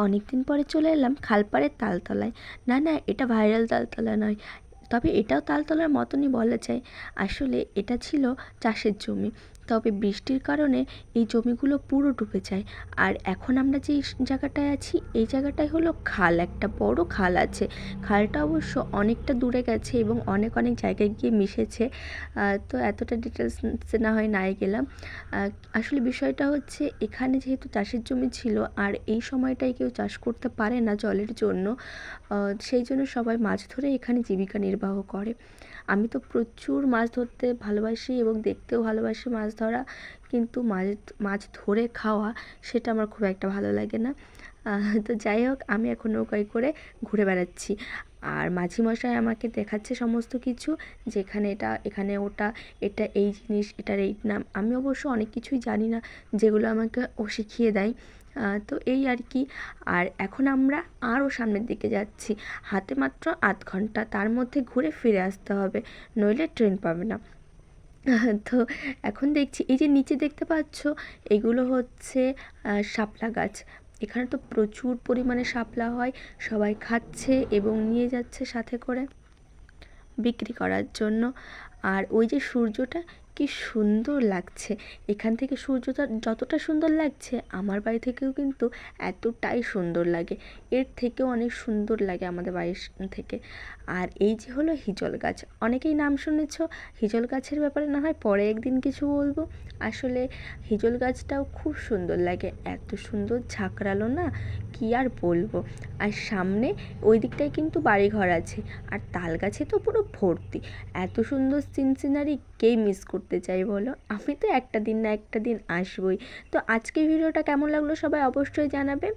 অনেক দিন পরে চলে এলাম খালপাড়ের তালতলায়। না না, এটা ভাইরাল তালতলা নয়, তবে এটাও তালতলার মতনই বলা যায়। আসলে এটা ছিল চাষের জমি, তবে বৃষ্টির কারণে এই জমিগুলো পুরো ডুবে যায়। আর এখন আমরা যেই জায়গাটায় আছি, এই জায়গাটায় হলো খাল, একটা বড় খাল আছে। খালটা অবশ্য অনেকটা দূরে গেছে এবং অনেক অনেক জায়গায় গিয়ে মিশেছে। তো এতটা ডিটেলস না হয় নাই গেলাম। আসলে বিষয়টা হচ্ছে, এখানে যেহেতু চাষের জমি ছিল আর এই সময়টায় কেউ চাষ করতে পারে না জলের জন্য, সেই জন্য সবাই মাছ ধরে এখানে জীবিকা নির্বাহ করে। আমি তো প্রচুর মাছ ধরতে ভালোবাসি এবং দেখতেও ভালোবাসি মাছ ধরা, কিন্তু মাছ ধরে খাওয়া সেটা আমার খুব একটা ভালো লাগে না। তো যাই হোক, আমি এখন নৌকায় করে ঘুরে বেড়াচ্ছি, আর মাঝিমশাই আমাকে দেখাচ্ছে সমস্ত কিছু, যেখানে এটা, এখানে ওটা, এটা এই জিনিস, এটার এই নাম। আমি অবশ্য অনেক কিছুই জানি না, যেগুলো আমাকে ও শিখিয়ে দেয়। তো এই আর কি। আর এখন আমরা আরও সামনের দিকে যাচ্ছি, হাতে মাত্র আধ ঘন্টা, তার মধ্যে ঘুরে ফিরে আসতে হবে, নইলে ট্রেন পাবে না। তো এখন দেখছি এই যে নিচে দেখতে পাচ্ছ, এগুলো হচ্ছে শাপলা গাছ। এখানে তো প্রচুর পরিমাণে শাপলা হয়, সবাই খাচ্ছে এবং নিয়ে যাচ্ছে সাথে করে বিক্রি করার জন্য। আর ওই যে সূর্যটা কি সুন্দর লাগছে, এখান থেকে সূর্যটা যতটা সুন্দর লাগছে, আমার বাড়ি থেকেও কিন্তু এতটাই সুন্দর লাগে, এর থেকেও অনেক সুন্দর লাগে আমাদের বাড়ির থেকে। আর এই যে হলো হিজল গাছ, অনেকেই নাম শুনেছ। হিজল গাছের ব্যাপারে না হয় পরে একদিন কিছু বলবো। আসলে হিজল গাছটাও খুব সুন্দর লাগে, এত সুন্দর ঝাঁকড়ালো না, কি আর বলবো। আর সামনে ওই দিকটায় কিন্তু বাড়িঘর আছে, আর তাল গাছে তো পুরো ভর্তি। এত সুন্দর সিনসিনারি কে মিস করতে চাই বলো? আমি তো একটা দিন না একটা দিন আসবই। তো আজকের ভিডিওটা কেমন লাগলো সবাই অবশ্যই জানাবে।